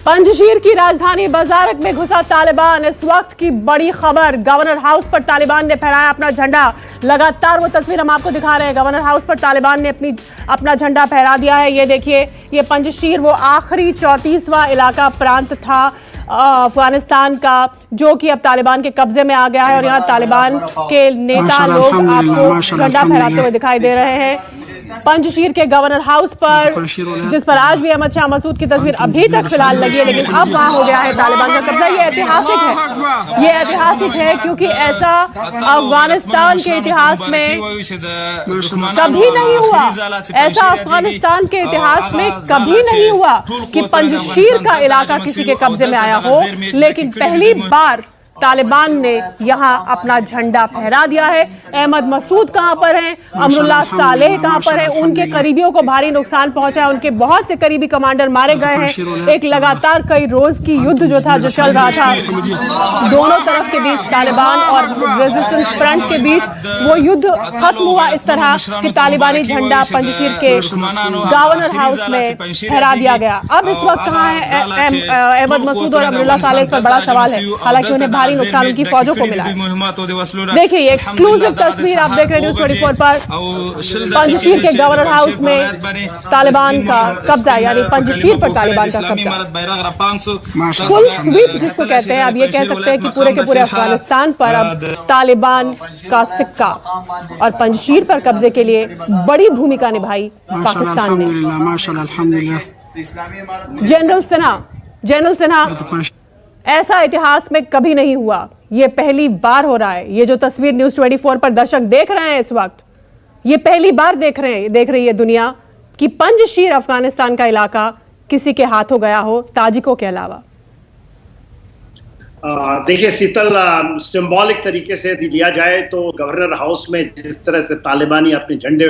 पंजशीर की राजधानी बाजारक में घुसा तालिबान। इस वक्त की बड़ी खबर, गवर्नर हाउस पर तालिबान ने फहराया अपना झंडा। लगातार वो तस्वीर हम आपको दिखा रहे हैं। गवर्नर हाउस पर तालिबान ने अपना झंडा फहरा दिया है। ये देखिए, ये पंजशीर वो आखिरी 34वां इलाका प्रांत था अफगानिस्तान का, जो कि अब तालिबान के कब्जे में आ गया है। और यहाँ तालिबान के नेता लोग आपको झंडा फहराते हुए दिखाई दे रहे हैं। पंजशीर के गवर्नर हाउस पर, जिस पर आज भी अहमद शाह मसूद की तस्वीर अभी तक फिलहाल लगी है, लेकिन अब वहां हो गया है तालिबान का कब्जा। ये ऐतिहासिक है, ये ऐतिहासिक है, क्योंकि ऐसा अफगानिस्तान के इतिहास में कभी नहीं हुआ। ऐसा अफगानिस्तान के इतिहास में कभी नहीं हुआ कि पंजशीर का इलाका किसी के कब्जे में आया हो, लेकिन पहली बार तालिबान ने यहां अपना झंडा फहरा दिया है। अहमद मसूद कहां पर हैं, अमरुल्लाह सालेह कहां पर हैं, उनके करीबियों को भारी नुकसान पहुंचा है। उनके बहुत से करीबी कमांडर मारे गए हैं। एक लगातार कई रोज की युद्ध जो था, जो चल रहा था दोनों तरफ के बीच, तालिबान और रेजिस्टेंस फ्रंट के बीच, वो युद्ध खत्म हुआ इस तरह कि तालिबानी झंडा पंजशीर के गवर्नर हाउस में फहरा दिया गया। अब इस वक्त कहां है अहमद मसूद और अमरुल्लाह सालेह, इस पर बड़ा सवाल है। हालांकि उन्हें भारी नुकसान उनकी फौजों को मिला है। देखिए, ये एक्सक्लूसिव तस्वीर आप देख रहे हैं न्यूज़ 24 पर। पंजशीर के गवर्नर हाउस में तालिबान का कब्जा, यानी पंजशीर पर तालिबान का कब्जा, फुल स्वीप जिसको कहते हैं। अब ये कह सकते हैं कि पूरे के पूरे अफगानिस्तान पर अब तालिबान का सिक्का, और पंजशीर पर कब्जे के लिए बड़ी भूमिका निभाई पाकिस्तान ने। जनरल सिन्हा, ऐसा इतिहास में कभी नहीं हुआ, ये पहली बार हो रहा है। ये जो तस्वीर न्यूज़ 24 पर दर्शक देख रहे हैं इस वक्त, ये पहली बार देख रही है दुनिया कि पंजशीर अफगानिस्तान का इलाका किसी के हाथों गया हो, ताजिकों के अलावा। देखिए शीतल, सिंबॉलिक तरीके से लिया जाए तो गवर्नर हाउस में जिस तरह से तालिबानी अपने झंडे,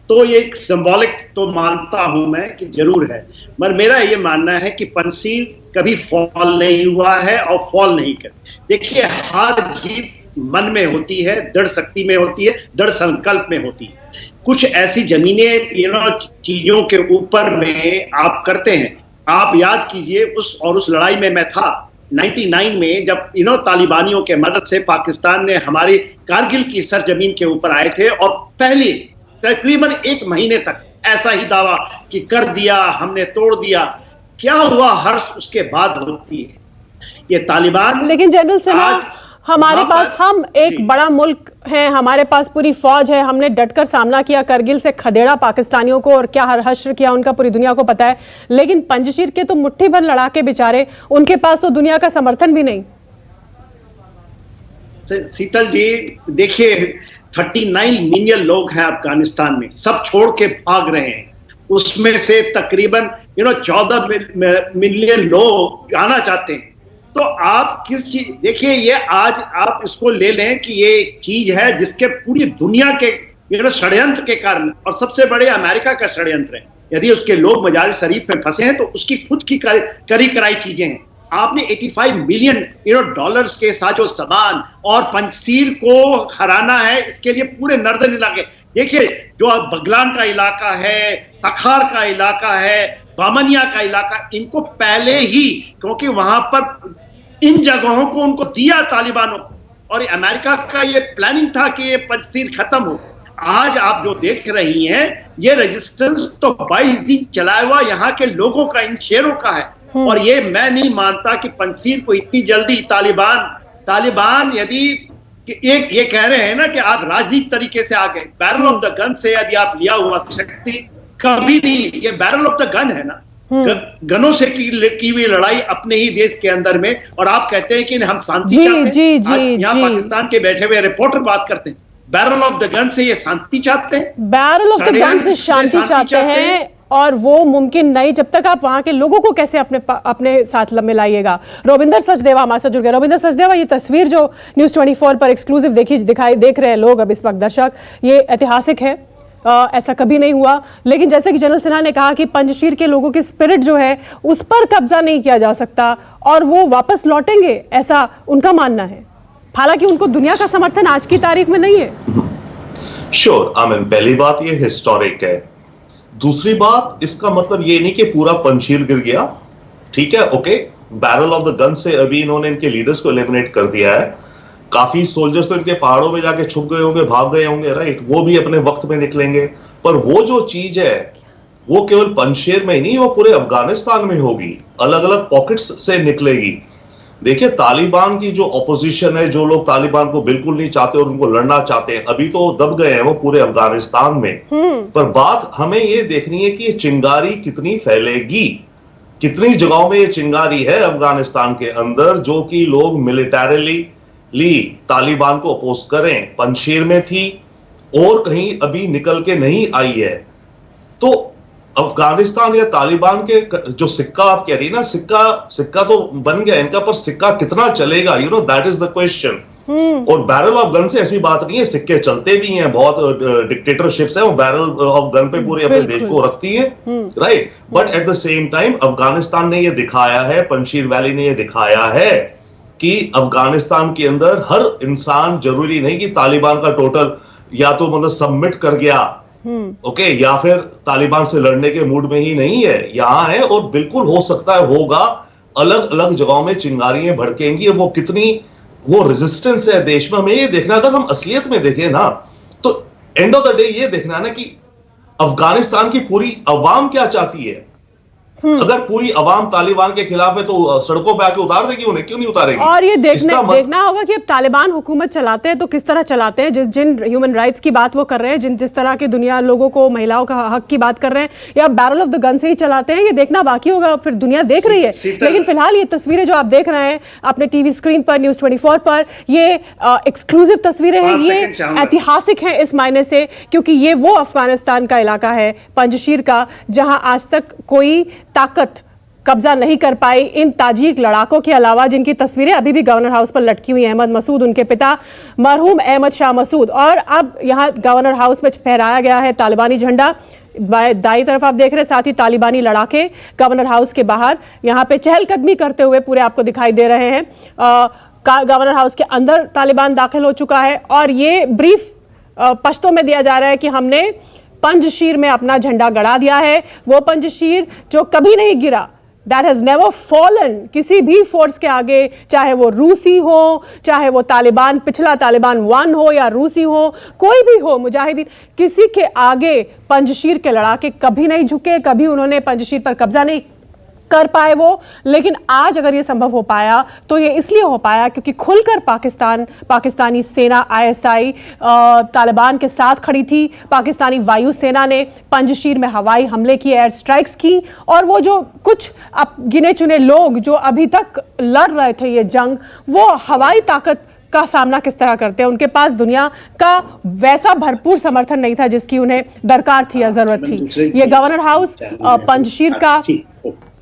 तो ये एक सिंबॉलिक तो मानता हूं मैं कि जरूर है, मगर मेरा ये मानना है कि पंजशीर कभी फॉल नहीं हुआ है और फॉल नहीं कर। देखिए, हार जीत मन में होती है, दृढ़ शक्ति में होती है, दृढ़ संकल्प में होती है। कुछ ऐसी जमीनें चीजों के ऊपर में आप करते हैं। आप याद कीजिए, उस लड़ाई में मैं था 99 में, जब तालिबानियों के मदद से पाकिस्तान ने हमारी कारगिल की सरजमीन के ऊपर आए थे, और पहली तकरीबन 1 महीने तक ऐसा ही दावा कि कर दिया, हमने तोड़ दिया। क्या हुआ, हर्ष उसके बाद होती है ये तालिबान। लेकिन जनरल सिन्हा, हमारे पास, हम एक बड़ा मुल्क है, हमारे पास पूरी फौज है, हमने डटकर सामना किया, करगिल से खदेड़ा पाकिस्तानियों को, और क्या हश्र किया उनका पूरी दुनिया को पता है। लेकिन पंजशीर के तो मुट्ठी भर लड़ाके बेचारे, उनके पास तो दुनिया का समर्थन भी नहीं। शीतल जी, देखिए 39 मिलियन लोग हैं अफगानिस्तान में, सब छोड़ के भाग रहे हैं। उसमें से तकरीबन 14 मिलियन लोग आना चाहते हैं। तो आप किस चीज, देखिए ये आज आप इसको ले लें कि ये एक चीज है जिसके पूरी दुनिया के षड्यंत्र के कारण, और सबसे बड़े अमेरिका का षड्यंत्र है। यदि उसके लोग मजाज शरीफ में फंसे हैं तो उसकी खुद की करी कराई चीजें हैं। आपने 85 मिलियन डॉलर्स के साजो सामान और पंजशीर को हराना है, इसके लिए पूरे नर्दन इलाके, देखिए जो बगलान का इलाका है, तखार का इलाका है, बामनिया का इलाका, इनको पहले ही, क्योंकि वहां पर इन जगहों को उनको दिया तालिबानों को, और अमेरिका का ये प्लानिंग था कि ये पंजशीर खत्म हो। आज आप जो देख रही हैं, ये रेजिस्टेंस तो 22 दिन चला हुआ यहाँ के लोगों का, इन शेरों का है। और ये मैं नहीं मानता कि पंजशीर को इतनी जल्दी तालिबान यदि एक ये कह रहे हैं ना कि आप राजनीतिक तरीके से आ गए, बैरल ऑफ द गन से यदि आप लिया हुआ शक्ति, कभी नहीं। ये बैरल ऑफ द गन है ना, गनों से की हुई लड़ाई अपने ही देश के अंदर में, और आप कहते हैं कि हम शांति चाहते हैं। यहाँ पाकिस्तान के बैठे हुए रिपोर्टर बात करते हैं, बैरल ऑफ द गन से ये शांति चाहते हैं, बैरल ऑफ द गन से शांति चाहते हैं, और वो मुमकिन नहीं जब तक आप वहां के लोगों को कैसे अपने साथ मिलाइएगा। रोविंदर सचदेवा हमारे साथ जुड़ गए। रोविंदर सचदेवा, ये तस्वीर जो न्यूज़ 24 पर एक्सक्लूसिव देख रहे हैं लोग अब इस वक्त दर्शक, ये ऐतिहासिक है, ऐसा कभी नहीं हुआ। लेकिन जैसे कि जनरल सिन्हा ने कहा कि पंजशीर के लोगों की स्पिरिट जो है उस पर कब्जा नहीं किया जा सकता, और वो वापस लौटेंगे, ऐसा उनका मानना है। हालांकि उनको दुनिया का समर्थन आज की तारीख में नहीं है। श्योर, पहली बात ये हिस्टोरिक है। दूसरी बात, इसका मतलब ये नहीं कि पूरा पंजशीर गिर गया। ठीक है, okay, barrel of the gun से अभी इन्होंने इनके लीडर्स को एलिमिनेट कर दिया है। काफी सोल्जर्स तो इनके पहाड़ों में जाके छुप गए होंगे, भाग गए होंगे, राइट, वो भी अपने वक्त में निकलेंगे। पर वो जो चीज है वो केवल पंजशेर में ही नहीं, वो पूरे अफगानिस्तान में होगी, अलग अलग पॉकेट्स से निकलेगी। देखिए, तालिबान की जो ऑपोजिशन है, जो लोग तालिबान को बिल्कुल नहीं चाहते और उनको लड़ना चाहते हैं, अभी तो दब गए हैं वो पूरे अफगानिस्तान में। पर बात हमें ये देखनी है कि ये चिंगारी कितनी फैलेगी, कितनी जगहों में ये चिंगारी है अफगानिस्तान के अंदर, जो कि लोग मिलिटरीली तालिबान को अपोज करें। पंजशीर में थी और कहीं अभी निकल के नहीं आई है। तो अफगानिस्तान या तालिबान के जो सिक्का आप कह रही है ना, सिक्का तो बन गया इनका, पर सिक्का कितना चलेगा, you know, that is the question. और बैरल ऑफ गन से ऐसी बात नहीं है, सिक्के चलते भी हैं, बहुत डिक्टेटरशिप्स है वो बैरल ऑफ गन पे पूरे अपने देश को रखती है, right. But at the same time Afghanistan ने ये दिखाया है, पंजशीर वैली ने ये दिखाया है कि अफगानिस्तान के अंदर हर इंसान, जरूरी नहीं कि तालिबान का टोटल या तो मतलब सबमिट कर गया, ओके, या फिर तालिबान से लड़ने के मूड में ही नहीं है, यहां है। और बिल्कुल हो सकता है होगा, अलग अलग जगहों में चिंगारियां भड़केंगी। वो कितनी वो रेजिस्टेंस है देश में, हमें ये देखना, अगर हम असलियत में देखें ना, तो एंड ऑफ द डे ये देखना ना कि अफगानिस्तान की पूरी अवाम क्या चाहती है। अगर पूरी अवाम तालिबान के खिलाफ है तो सड़कों पे आके उतार देगी उन्हें, क्यों नहीं उतारेगी? और ये देखना होगा कि अब तालिबान हुकूमत चलाते हैं तो किस तरह चलाते हैं, जिन ह्यूमन राइट्स की बात वो कर रहे हैं, जिस तरह की दुनिया लोगों को, महिलाओं का हक की बात कर रहे हैं, या बैरल ऑफ द गन से ही चलाते हैं, ये देखना बाकी होगा। फिर दुनिया देख रही है। लेकिन फिलहाल ये तस्वीरें जो आप देख रहे हैं अपने टीवी स्क्रीन पर, न्यूज़ 24 पर, ये एक्सक्लूसिव तस्वीरें हैं, ये ऐतिहासिक हैं इस मायने से क्योंकि ये वो अफगानिस्तान का इलाका है, पंजशीर का, जहां आज तक कोई ताकत कब्जा नहीं कर पाई इन ताजिक लड़ाकों के अलावा, जिनकी तस्वीरें अभी भी गवर्नर हाउस पर लटकी हुई हैं। अहमद मसूद, उनके पिता मरहूम अहमद शाह मसूद। और अब यहाँ गवर्नर हाउस में फहराया गया है तालिबानी झंडा। दाई तरफ आप देख रहे हैं, साथ ही तालिबानी लड़ाके गवर्नर हाउस के बाहर यहाँ पे चहलकदमी करते हुए पूरे आपको दिखाई दे रहे हैं। गवर्नर हाउस के अंदर तालिबान दाखिल हो चुका है और ये ब्रीफ पश्तो में दिया जा रहा है कि हमने पंजशीर में अपना झंडा गड़ा दिया है। वो पंजशीर जो कभी नहीं गिरा, दैट हैज नेवर फॉलन किसी भी फोर्स के आगे, चाहे वो रूसी हो, चाहे वो तालिबान, पिछला तालिबान 1 हो या रूसी हो, कोई भी हो, मुजाहिदीन, किसी के आगे पंजशीर के लड़ाके कभी नहीं झुके, कभी उन्होंने पंजशीर पर कब्जा नहीं कर पाए वो। लेकिन आज अगर ये संभव हो पाया तो ये इसलिए हो पाया क्योंकि खुलकर पाकिस्तानी सेना ISI तालिबान के साथ खड़ी थी। पाकिस्तानी वायुसेना ने पंजशीर में हवाई हमले किए, एयर स्ट्राइक्स की, और वो जो कुछ अब गिने चुने लोग जो अभी तक लड़ रहे थे ये जंग, वो हवाई ताकत का सामना किस तरह करते हैं। उनके पास दुनिया का वैसा भरपूर समर्थन नहीं था जिसकी उन्हें दरकार थी या जरूरत थी। ये गवर्नर हाउस पंजशीर का,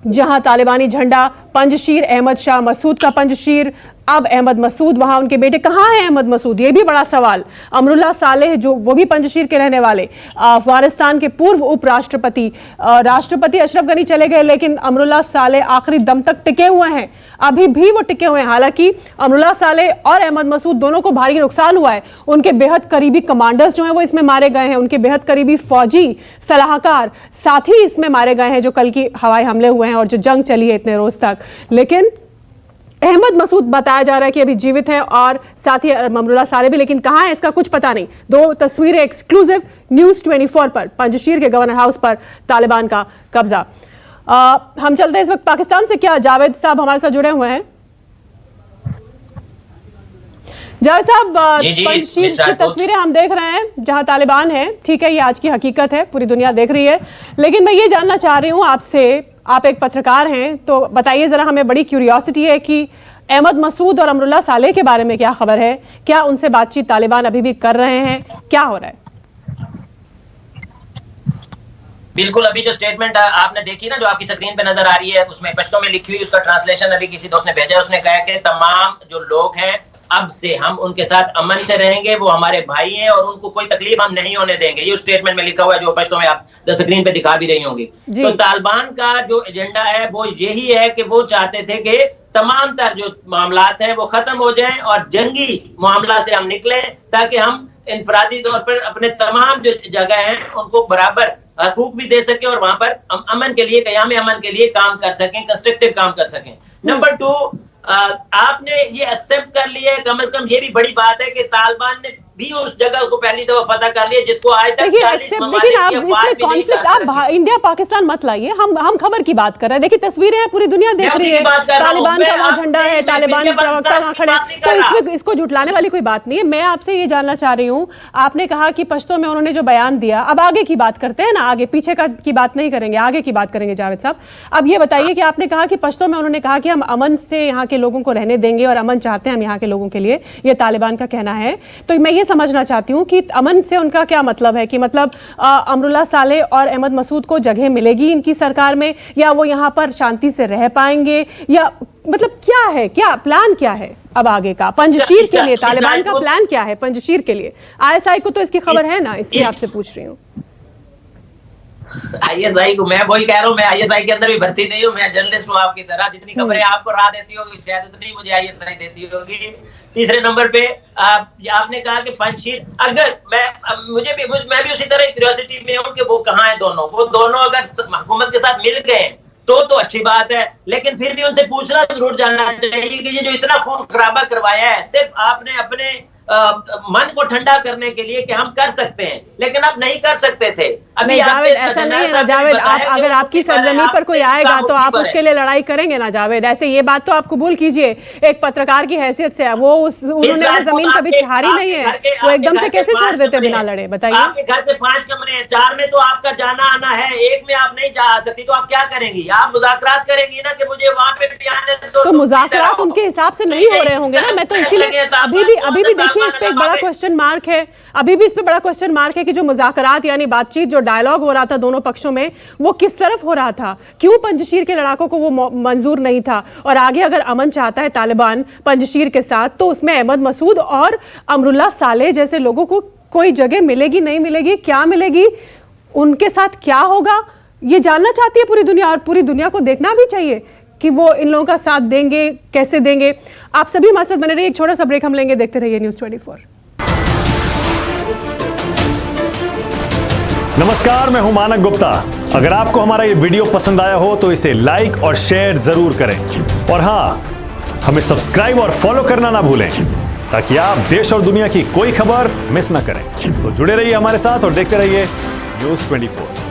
जहां तालिबानी झंडा, पंजशीर, अहमद शाह मसूद का पंजशीर, अब अहमद मसूद वहां, उनके बेटे कहां हैं अहमद मसूद, ये भी बड़ा सवाल। अमरुल्लाह सालेह जो वो भी पंजशीर के रहने वाले, अफगानिस्तान के पूर्व उपराष्ट्रपति, राष्ट्रपति अशरफ गनी चले गए लेकिन अमरुल्लाह सालेह आखिरी दम तक टिके हुए हैं, अभी भी वो टिके हुए हैं। हालांकि अमरुल्लाह सालेह और अहमद मसूद दोनों को भारी नुकसान हुआ है, उनके बेहद करीबी कमांडर्स जो हैं वो इसमें मारे गए हैं, उनके बेहद करीबी फौजी सलाहकार साथी इसमें मारे गए हैं जो कल की हवाई हमले हुए हैं और जो जंग चली है इतने रोज तक। लेकिन अहमद मसूद बताया जा रहा है कि अभी जीवित हैं और साथ ही अमरुल्लाह सालेह भी, लेकिन कहां है इसका कुछ पता नहीं। दो तस्वीरें एक्सक्लूसिव न्यूज़ 24 पर, पंजशीर के गवर्नर हाउस पर तालिबान का कब्जा। हम चलते हैं इस वक्त पाकिस्तान से। क्या जावेद साहब हमारे साथ जुड़े हुए हैं? जावेद साहब, पंजशीर की तस्वीरें हम देख रहे हैं जहां तालिबान है, ठीक है, ये आज की हकीकत है, पूरी दुनिया देख रही है। लेकिन मैं ये जानना चाह रही हूं आपसे, आप एक पत्रकार हैं तो बताइए जरा, हमें बड़ी क्यूरियोसिटी है कि अहमद मसूद और अमरुल्लाह सालेह के बारे में क्या खबर है, क्या उनसे बातचीत तालिबान अभी भी कर रहे हैं, क्या हो रहा है? बिल्कुल, अभी जो स्टेटमेंट आपने देखी ना, जो आपकी स्क्रीन पे नजर आ रही है, उसमें पश्तो में लिखी हुई, उसका ट्रांसलेशन अभी किसी दोस्त ने भेजा है। उसने कहा कि तमाम जो लोग हैं अब से हम उनके साथ अमन से रहेंगे, वो हमारे भाई हैं और उनको कोई तकलीफ हम नहीं होने देंगे। ये स्टेटमेंट में लिखा हुआ है जो पश्तो में आप स्क्रीन पे दिखा भी रही होंगी। तो तालिबान का जो एजेंडा है वो यही है कि वो चाहते थे कि तमाम तर जो मामलात हैं वो खत्म हो जाएं और जंगी मामला से हम निकलें, ताकि हम इनफरादी तौर पर अपने तमाम जो जगह हैं उनको बराबर हकूक भी दे सके और वहां पर अमन के लिए, कयाम अमन के लिए काम कर सकें, कंस्ट्रक्टिव काम कर सकें। नंबर 2, आपने ये एक्सेप्ट कर लिया है, कम से कम ये भी बड़ी बात है कि तालिबान ने भी उस जगह को पहली दफा फतह कर लिया जिसको आज तक लेकिन आप इसमें कॉन्फ्लिक्ट, आप इंडिया पाकिस्तान मत लाइए, हम खबर की बात कर रहे हैं। देखिए तस्वीरें हैं, पूरी दुनिया देख रही है, तालिबान का वहां झंडा है, तालिबान के प्रवक्ता वहां खड़े हैं, तो इसमें इसको झुटलाने वाली कोई बात नहीं है। मैं आपसे ये जानना चाह रही हूँ, आपने कहा कि पश्तो में उन्होंने जो बयान दिया, अब आगे की बात करते हैं ना, आगे पीछे की बात नहीं करेंगे, आगे की बात करेंगे जावेद साहब। अब ये बताइए कि आपने कहा कि पश्तो में उन्होंने कहा कि हम अमन से यहाँ के लोगों को रहने देंगे और अमन चाहते हैं हम यहाँ के लोगों के लिए, ये तालिबान का कहना है। तो मैं ये समझना चाहती हूँ कि अमन से उनका क्या मतलब है, कि मतलब अमरुल्लाह साले और अहमद मसूद को जगह मिलेगी इनकी सरकार में, या वो यहाँ पर शांति से रह पाएंगे, या मतलब क्या है, क्या प्लान क्या है अब आगे का पंजशीर के लिए? तालिबान का प्लान क्या है पंजशीर के लिए? आईएसआई को तो इसकी खबर है ना, इसलिए आपसे पूछ रही हूँ। आईएसआई को मैं वही कह रहा हूँ, मैं आईएसआई के अंदर भी भर्ती नहीं हूँ, मैं जर्नलिस्ट हूँ आपकी तरह। जितनी खबरें आपको राह देती होगी शायद उतनी मुझे आईएसआई देती होगी। तीसरे नंबर पे आपने कहा कि पंजशीर, अगर मैं भी उसी तरह क्यूरियोसिटी में हूँ कि वो कहाँ है दोनों, वो दोनों अगर हुकूमत के साथ मिल गए तो अच्छी बात है, लेकिन फिर भी उनसे पूछना जरूर जानना चाहिए कि ये जो इतना खून खराबा करवाया है सिर्फ आपने अपने मन को ठंडा करने के लिए कि हम कर सकते हैं, लेकिन आप नहीं कर सकते थे। अभी जावेद ऐसा नहीं है ना जावेद, आप अगर आपकी सरजमी पर कोई आएगा तो आप उसके लिए लड़ाई करेंगे ना जावेद, ऐसे ये बात तो आप कबूल कीजिए एक पत्रकार की हैसियत से। वो उन्होंने जमीन कभी छारी नहीं है, वो एकदम से कैसे छोड़ देते बिना लड़े? बताइए। आपके घर से 5 कमरे हैं, 4 में तो आपका जाना आना है, 1 में आप नहीं जा सकती, तो आप क्या करेंगी? आप मुज़ाकरात करेंगी ना कि मुझे वहां पे भी आने दो। तो मुज़ाकरात उनके हिसाब से नहीं हो रहे होंगे ना, मैं तो इसीलिए अभी भी देखिए इस पे एक बड़ा क्वेश्चन मार्क है, अभी भी इस पे बड़ा क्वेश्चन मार्क है कि जो मुज़ाकरात यानी बातचीत, जो डायलॉग हो रहा था दोनों पक्षों में, वो किस तरफ हो रहा था, क्यों पंजशीर के लड़ाकों को वो मंजूर नहीं था? और आगे अगर अमन चाहता है तालिबान पंजशीर के साथ, तो उसमें अहमद मसूद और अमरुल्लाह सालेह जैसे लोगों को कोई जगह मिलेगी, नहीं मिलेगी, क्या मिलेगी, उनके साथ क्या होगा, ये जानना चाहती है पूरी दुनिया, और पूरी दुनिया को देखना भी चाहिए कि वो इन लोगों का साथ देंगे, कैसे देंगे। आप सभी हमारे साथ बने रहिए, एक छोटा सा ब्रेक हम लेंगे, देखते रहिए न्यूज़ 24। नमस्कार, मैं हूं मानक गुप्ता। अगर आपको हमारा ये वीडियो पसंद आया हो तो इसे लाइक और शेयर जरूर करें, और हाँ, हमें सब्सक्राइब और फॉलो करना ना भूलें ताकि आप देश और दुनिया की कोई खबर मिस ना करें। तो जुड़े रहिए हमारे साथ और देखते रहिए न्यूज़ 24।